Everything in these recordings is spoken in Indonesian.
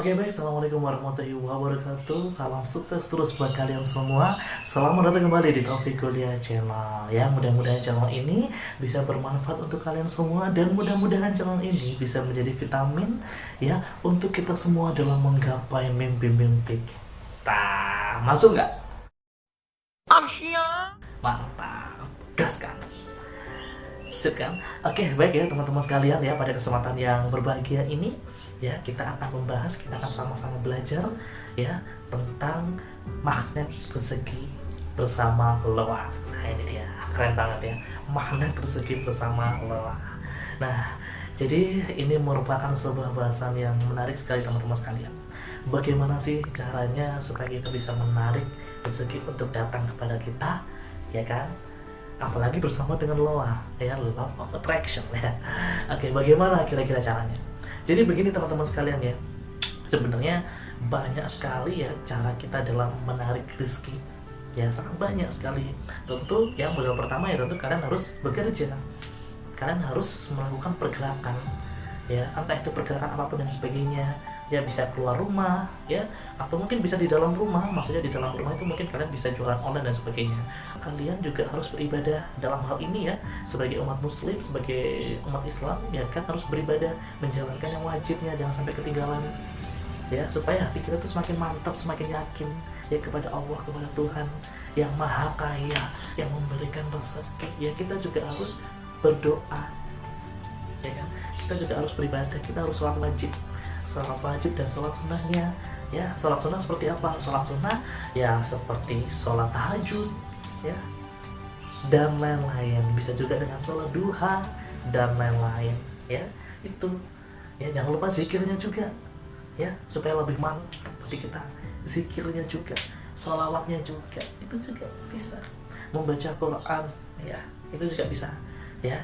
Oke baik, Assalamualaikum warahmatullahi wabarakatuh. Salam sukses terus buat kalian semua. Selamat datang kembali di Taufik Kuliah Channel. Ya, mudah-mudahan channel ini bisa bermanfaat untuk kalian semua. Dan mudah-mudahan channel ini bisa menjadi vitamin ya untuk kita semua dalam menggapai mimpi-mimpi kita. Masuk nggak? Mantap, gas kan? Sip kan? Oke, baik ya teman-teman sekalian ya, pada kesempatan yang berbahagia ini ya kita akan membahas, kita akan sama-sama belajar ya tentang magnet rezeki bersama Loa. Nah ini dia, keren banget ya, magnet rezeki bersama Loa. Nah, jadi ini merupakan sebuah bahasan yang menarik sekali teman-teman sekalian. Bagaimana sih caranya supaya kita bisa menarik rezeki untuk datang kepada kita, ya kan? Apalagi bersama dengan Loa, ya, law of attraction ya. Oke, bagaimana kira-kira caranya? Jadi begini teman-teman sekalian ya, sebenarnya banyak sekali ya cara kita dalam menarik rezeki, ya sangat banyak sekali. Tentu yang modal pertama ya tentu kalian harus bekerja, kalian harus melakukan pergerakan, ya entah itu pergerakan apapun dan sebagainya. Ya bisa keluar rumah ya, atau mungkin bisa di dalam rumah. Maksudnya di dalam rumah itu mungkin kalian bisa jualan online dan sebagainya. Kalian juga harus beribadah dalam hal ini ya, sebagai umat muslim, sebagai umat Islam ya kan, harus beribadah, menjalankan yang wajibnya, jangan sampai ketinggalan ya, supaya hati kita tuh semakin mantap, semakin yakin ya kepada Allah, kepada Tuhan yang maha kaya, yang memberikan rezeki. Ya kita juga harus berdoa ya kan, kita juga harus beribadah, kita harus sholat wajib dan sholat sunnahnya ya. Sholat sunnah seperti apa? Sholat sunnah ya seperti sholat tahajud ya, dan lain-lain. Bisa juga dengan sholat duha dan lain-lain ya. Itu ya, jangan lupa zikirnya juga ya, supaya lebih mantap di kita. Zikirnya juga, sholawatnya juga, itu juga bisa. Membaca Quran ya, itu juga bisa ya.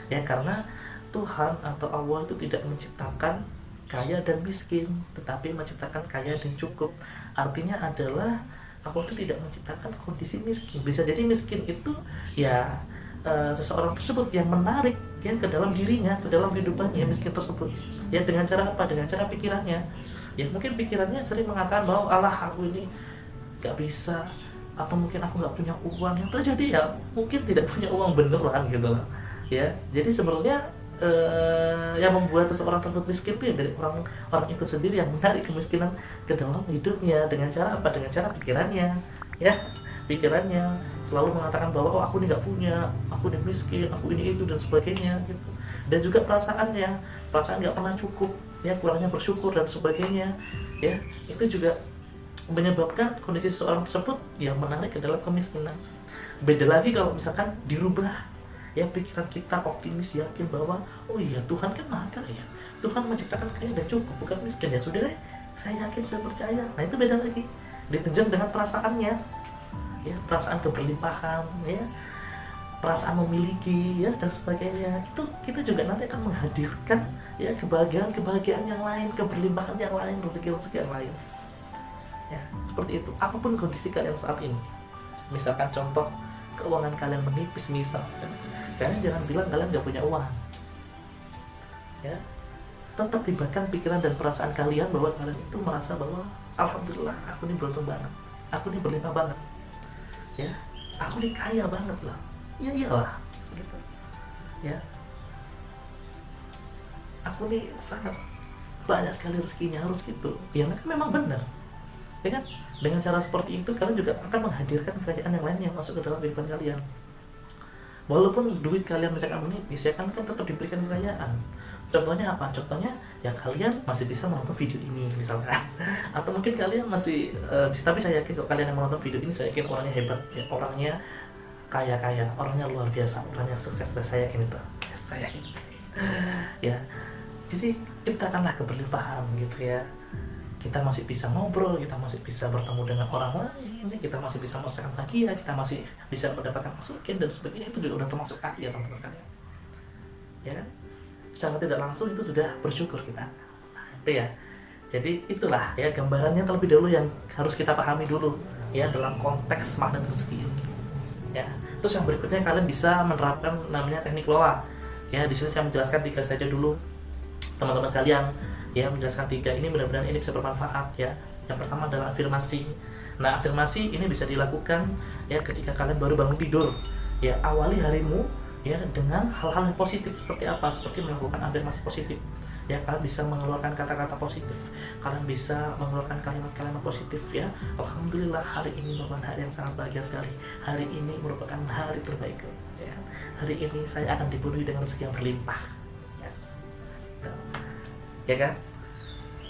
Ya karena Tuhan atau Allah itu tidak menciptakan kaya dan miskin, tetapi menciptakan kaya dan cukup. Artinya adalah Allah itu tidak menciptakan kondisi miskin. Bisa jadi miskin itu ya seseorang tersebut yang menarik ya ke dalam dirinya, ke dalam kehidupannya miskin tersebut. Ya dengan cara apa? Dengan cara pikirannya. Ya mungkin pikirannya sering mengatakan bahwa Allah aku ini gak bisa, atau mungkin aku gak punya uang. Yang terjadi ya mungkin tidak punya uang beneran gitu loh. Ya jadi sebenarnya yang membuat seseorang tersebut miskin itu ya dari orang itu sendiri yang menarik kemiskinan ke dalam hidupnya. Dengan cara apa? Dengan cara pikirannya ya, pikirannya selalu mengatakan bahwa oh aku ini nggak punya, aku ini miskin, aku ini itu dan sebagainya gitu. Dan juga perasaannya, perasaan nggak pernah cukup ya, kurangnya bersyukur dan sebagainya ya, itu juga menyebabkan kondisi seseorang tersebut yang menarik ke dalam kemiskinan. Beda lagi kalau misalkan dirubah ya, pikiran kita optimis, yakin bahwa oh iya Tuhan kan maha kaya, Tuhan menciptakan kaya dan cukup, bukan miskin. Ya sudah deh, saya yakin, saya percaya. Nah itu beda lagi, ditunjang dengan perasaannya ya, perasaan keberlimpahan ya, perasaan memiliki ya dan sebagainya. Itu kita juga nanti akan menghadirkan ya kebahagiaan yang lain, keberlimpahan yang lain, rezeki yang lain ya. Seperti itu, apapun kondisi kalian saat ini. Misalkan contoh keuangan kalian menipis misalkan, kalian jangan bilang kalian gak punya uang ya. Tetap libatkan pikiran dan perasaan kalian bahwa kalian itu merasa bahwa alhamdulillah aku ini beruntung banget, aku ini berlimpah banget ya, aku ini kaya banget lah. Ya iyalah gitu ya, aku ini sangat banyak sekali rezekinya, harus gitu ya. Memang benar ya kan. Dengan cara seperti itu kalian juga akan menghadirkan kekayaan yang lain yang masuk ke dalam kehidupan kalian. Walaupun duit kalian misalkan menipis ya kan tetap diberikan kekayaan. Contohnya apa? Contohnya ya kalian masih bisa menonton video ini misalkan atau mungkin kalian masih tapi saya yakin kalau kalian yang menonton video ini, saya yakin orangnya hebat ya, orangnya kaya, orangnya luar biasa, orangnya sukses. Dan saya yakin itu ya, saya yakin ya. Jadi ciptakanlah keberlimpahan gitu ya. Kita masih bisa ngobrol, kita masih bisa bertemu dengan orang lain, kita masih bisa merasakan bahagia, kita masih bisa mendapatkan masukan dan sebagainya. Itu juga udah termasuk kaya teman-teman sekalian ya kan. Secara tidak langsung itu sudah bersyukur kita. Nah, itu ya. Jadi itulah ya gambarannya terlebih dahulu yang harus kita pahami dulu ya dalam konteks magnet rezeki ini ya. Terus yang berikutnya kalian bisa menerapkan namanya teknik Loa ya. Di sini saya menjelaskan 3 saja dulu teman-teman sekalian ya, menjelaskan 3 ini mudah-mudahan ini bisa bermanfaat ya. Yang pertama adalah afirmasi. Nah, afirmasi ini bisa dilakukan ya ketika kalian baru bangun tidur. Ya, awali harimu ya dengan hal-hal yang positif. Seperti apa? Seperti melakukan afirmasi positif. Ya, kalian bisa mengeluarkan kata-kata positif, kalian bisa mengeluarkan kalimat-kalimat positif ya. Alhamdulillah, hari ini merupakan hari yang sangat bahagia sekali, hari ini merupakan hari terbaik ya. Hari ini saya akan dipenuhi dengan rezeki yang berlimpah. Yes, ya kan?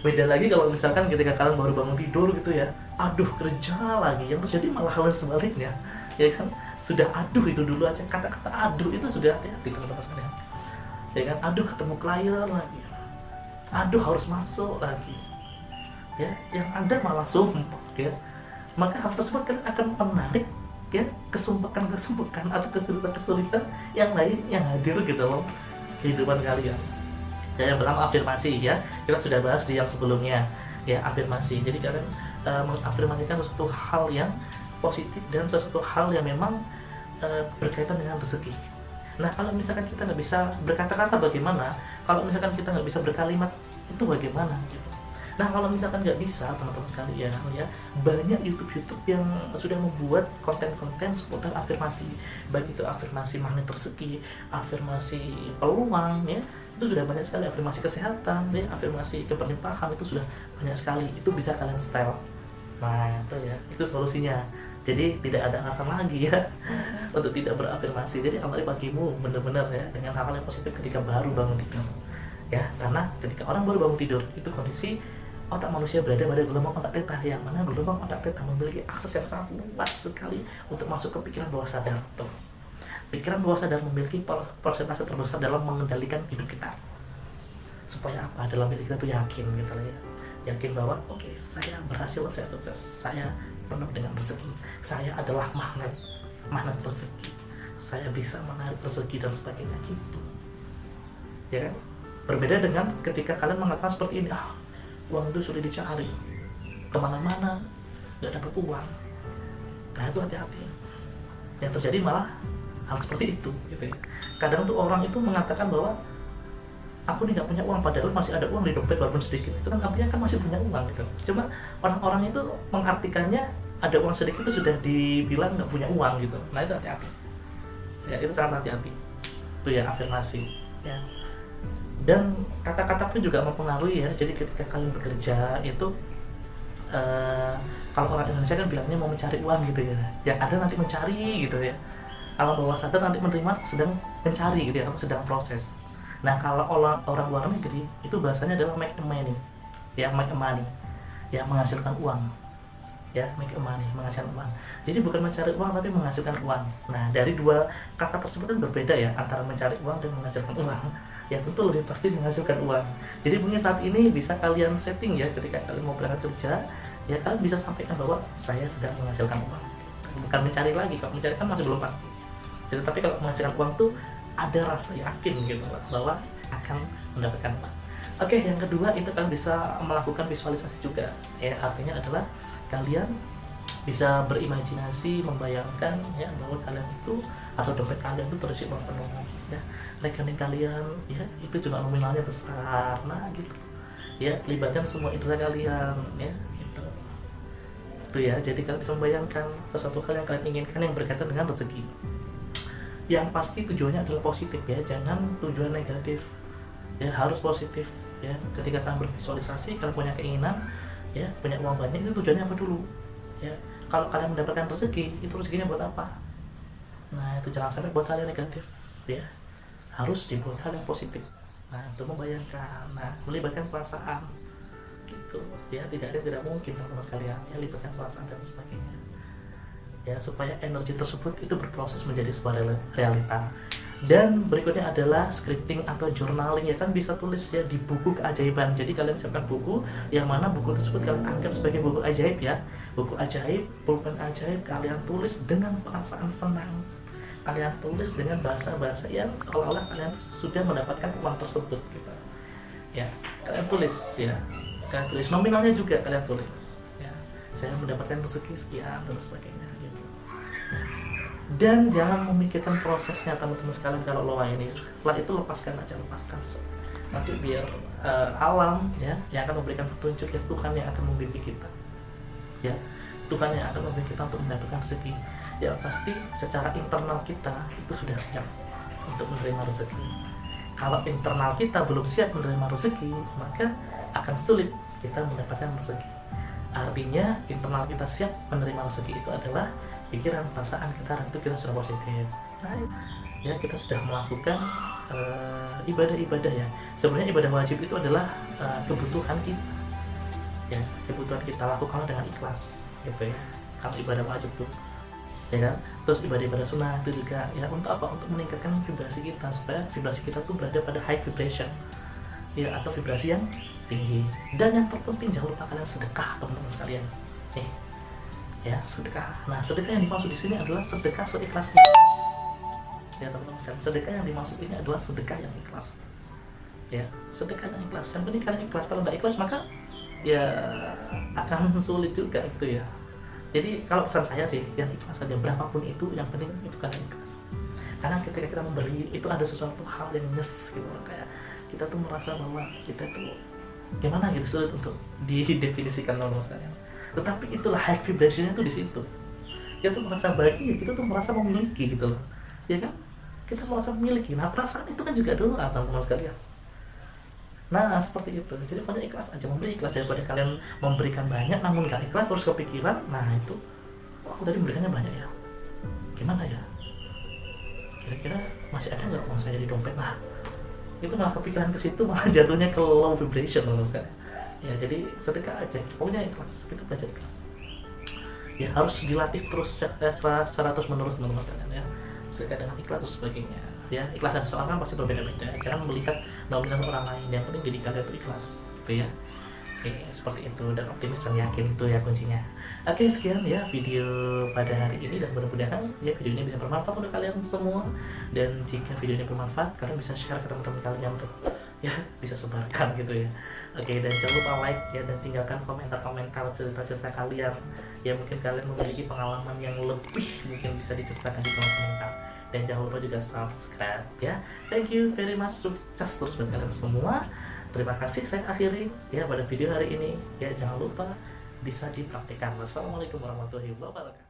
Beda lagi kalau misalkan ketika kalian baru bangun tidur gitu ya, aduh kerja lagi, yang terjadi malah hal sebaliknya ya kan. Sudah aduh itu dulu aja, kata-kata aduh itu sudah hati-hati teman-teman sekalian ya kan. Aduh ketemu klien lagi, aduh harus masuk lagi ya, yang ada malah sumpah ya. Maka hal tersebut kan akan menarik ya kesumpahan atau kesulitan yang lain yang hadir ke dalam kehidupan kalian. Dan yang pertama afirmasi ya, kita sudah bahas di yang sebelumnya ya, afirmasi. Jadi kalian mengafirmasikan sesuatu hal yang positif dan sesuatu hal yang memang berkaitan dengan rezeki. Nah, kalau misalkan kita nggak bisa berkata-kata bagaimana? Kalau misalkan kita nggak bisa berkalimat, itu bagaimana gitu. Nah, kalau misalkan nggak bisa, teman-teman sekalian ya, banyak YouTube yang sudah membuat konten-konten seputar afirmasi. Baik itu afirmasi magnet rezeki, afirmasi peluang ya, itu sudah banyak sekali. Afirmasi kesehatan ya, afirmasi keberlimpahan, itu sudah banyak sekali. Itu bisa kalian setel. Nah, itu ya, itu solusinya. Jadi tidak ada alasan lagi ya untuk tidak berafirmasi. Jadi amali pagimu benar-benar ya dengan hal-hal yang positif ketika baru bangun tidur. Ya, karena ketika orang baru bangun tidur itu kondisi otak manusia berada pada gelombang otak theta, yang mana gelombang otak theta memiliki akses yang sangat luas sekali untuk masuk ke pikiran bawah sadar. Tuh. Pikiran bawah sadar memiliki persentase terbesar dalam mengendalikan hidup kita. Supaya apa? Dalam diri kita tuh yakin gitu ya. Yakin bahwa oke, saya berhasil, saya sukses, saya penuh dengan rezeki, saya adalah magnet rezeki, saya bisa menarik rezeki dan sebagainya gitu ya kan. Berbeda dengan ketika kalian mengatakan seperti ini, uang itu sulit dicari, kemana-mana nggak dapat uang. Nah, itu hati-hati, yang terjadi malah hal seperti itu gitu ya. Kadang tuh orang itu mengatakan bahwa aku nih nggak punya uang, padahal masih ada uang di dompet walaupun sedikit. Itu kan artinya kan masih punya uang gitu. Cuma orang-orang itu mengartikannya ada uang sedikit itu sudah dibilang nggak punya uang gitu. Nah, itu hati-hati ya, itu sangat hati-hati. Itu ya afirmasi ya. Dan kata-kata pun juga mempengaruhi ya. Jadi ketika kalian bekerja itu kalau orang Indonesia kan bilangnya mau mencari uang gitu ya, yang ada nanti mencari gitu ya. Alam bawah sadar nanti menerima sedang mencari gitu ya, atau sedang proses. Nah, kalau orang luar negeri itu bahasanya adalah make a money ya, make a money ya, menghasilkan uang ya, make a money, menghasilkan uang. Jadi bukan mencari uang tapi menghasilkan uang. Nah, dari dua kata tersebut kan berbeda ya, antara mencari uang dan menghasilkan uang. Ya tentu lebih pasti menghasilkan uang. Jadi mungkin saat ini bisa kalian setting ya, ketika kalian mau berangkat kerja ya, kalian bisa sampaikan bahwa saya sedang menghasilkan uang, bukan mencari lagi. Kalau mencari kan masih belum pasti ya, tapi kalau menghasilkan uang tuh ada rasa yakin gitu bahwa akan mendapatkan uang. Oke, yang kedua itu kalian bisa melakukan visualisasi juga ya, artinya adalah kalian bisa berimajinasi, membayangkan ya bahwa kalian itu atau dompet kalian itu terisi uang penuh ya, rekening kalian ya itu juga nominalnya besar. Nah gitu ya, libatkan semua indera kalian ya gitu. Itu ya, jadi kalian bisa membayangkan sesuatu hal yang kalian inginkan yang berkaitan dengan rezeki. Yang pasti tujuannya adalah positif ya, jangan tujuan negatif ya, harus positif ya. Ketika kalian bervisualisasi, kalian punya keinginan ya, punya uang banyak, itu tujuannya apa dulu ya. Kalau kalian mendapatkan rezeki, itu rezekinya buat apa? Nah, itu jangan sampai buat hal yang negatif ya, harus dibuat hal yang positif. Nah, untuk membayangkan, nah melibatkan perasaan gitu ya, tidak mungkin teman-teman sekalian ya, libatkan perasaan dan sebagainya ya, supaya energi tersebut itu berproses menjadi sebuah realita. Dan berikutnya adalah scripting atau journaling ya, kan bisa tulis ya di buku keajaiban. Jadi kalian siapkan buku yang mana buku tersebut kalian anggap sebagai buku ajaib ya, buku ajaib, pulpen ajaib. Kalian tulis dengan perasaan senang, kalian tulis dengan bahasa-bahasa yang seolah-olah kalian sudah mendapatkan uang tersebut gitu ya. Kalian tulis ya, kalian tulis nominalnya juga, kalian tulis ya, saya mendapatkan rezeki sekian dan sebagainya gitu. Dan jangan memikirkan prosesnya teman-teman sekalian. Kalau lo ini setelah itu lepaskan aja, lepaskan nanti biar alam ya yang akan memberikan petunjuk, ya Tuhan yang akan membimbing kita, ya Tuhan yang akan membimbing kita untuk mendapatkan rezeki. Ya pasti secara internal kita itu sudah siap untuk menerima rezeki. Kalau internal kita belum siap menerima rezeki, maka akan sulit kita mendapatkan rezeki. Artinya internal kita siap menerima rezeki itu adalah pikiran, perasaan kita, dan itu kita sudah positif. Nah, ya kita sudah melakukan ibadah-ibadah ya. Sebenarnya ibadah wajib itu adalah kebutuhan kita. Ya, kebutuhan kita lakukanlah dengan ikhlas, gitu ya. Kalau ibadah wajib tuh, ya kan. Terus ibadah-ibadah sunnah itu juga ya untuk apa? Untuk meningkatkan vibrasi kita supaya vibrasi kita tuh berada pada high vibration, ya, atau vibrasi yang tinggi. Dan yang terpenting jangan lupa kalian sedekah, teman-teman sekalian. Ya sedekah. Nah sedekah yang dimaksud di sini adalah sedekah seikhlasnya. Ya teman-teman sekalian, sedekah yang dimaksud ini adalah sedekah yang ikhlas. Ya sedekah yang ikhlas. Yang penting kalian ikhlas. Kalau nggak ikhlas maka ya akan sulit juga gitu ya. Jadi kalau pesan saya sih, yang ikhlas saja, berapapun itu, yang penting itu kalian ikhlas. Karena ketika kita memberi itu ada sesuatu hal yang nyes gitu, kayak kita tuh merasa bahwa kita tuh gimana gitu, sulit untuk didefinisikan teman-teman sekalian. Tetapi itulah high vibrationnya tuh di situ. Kita tuh merasa bahagia, kita tuh merasa memiliki gitu loh, ya kan? Kita merasa memiliki. Nah perasaan itu kan juga doa teman-teman sekalian. Nah seperti itu. Jadi pokoknya ikhlas aja, memberi ikhlas, daripada kalian memberikan banyak namun gak ikhlas terus kepikiran, nah itu kok aku tadi memberikannya banyak ya, gimana ya, kira-kira masih ada nggak uang saya di dompet. Nah itu malah kepikiran ke situ, malah jatuhnya ke low vibration teman-teman sekalian. Ya jadi sedekah aja, pokoknya ikhlas, kita belajar ikhlas. Ya harus dilatih terus secara terus menerus teman-teman sekalian ya. Sedekah dengan ikhlas dan sebagainya. Ya ikhlas seseorang kan pasti berbeda-beda. Jangan melihat nominal orang lain, yang penting diri kalian itu ikhlas, gitu ya. Oke, seperti itu, dan optimis dan yakin itu ya kuncinya. Oke, sekian ya video pada hari ini, dan mudah-mudahan ya video ini bisa bermanfaat untuk kalian semua. Dan jika video ini bermanfaat, kalian bisa share ke teman-teman kalian untuk ya bisa sebarkan gitu ya. Oke, dan jangan lupa like ya, dan tinggalkan komentar-komentar cerita-cerita kalian. Ya mungkin kalian memiliki pengalaman yang lebih mungkin bisa diceritakan di kolom komentar. Dan jangan lupa juga subscribe ya. Thank you very much, sukses terus buat kalian semua. Terima kasih, saya akhiri ya pada video hari ini. Ya jangan lupa bisa dipraktikkan. Wassalamualaikum warahmatullahi wabarakatuh.